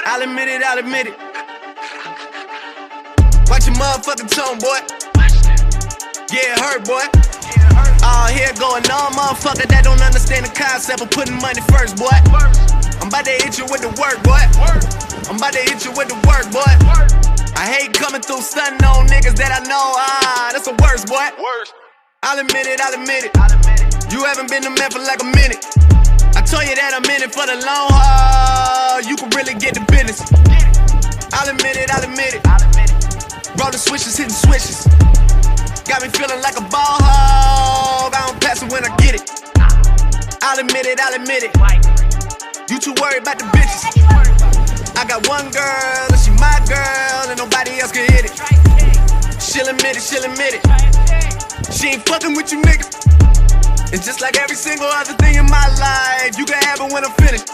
I'll admit it, I'll admit it. Watch your motherfucking tone, boy. Yeah, it hurt, boy. All here going on, motherfucker that don't understand the concept of putting money first, boy. I'm about to hit you with the work, boy. I'm about to hit you with the work, boy. I hate coming through stunting on niggas that I know, that's the worst, boy. I'll admit it, I'll admit it. You haven't been a man for like a minute. I told you that I'm in it for the long haul. You can really get the business. I'll admit it, I'll admit it. Rollin' switches, hitting switches. Got me feeling like a ball hog. I don't pass it when I get it. I'll admit it, I'll admit it. You too worried about the bitches. I got one girl, and she my girl, and nobody else can hit it. She'll admit it, she'll admit it. She ain't fucking with you niggas. It's just like every single other thing in my life. You can have it when I'm finished.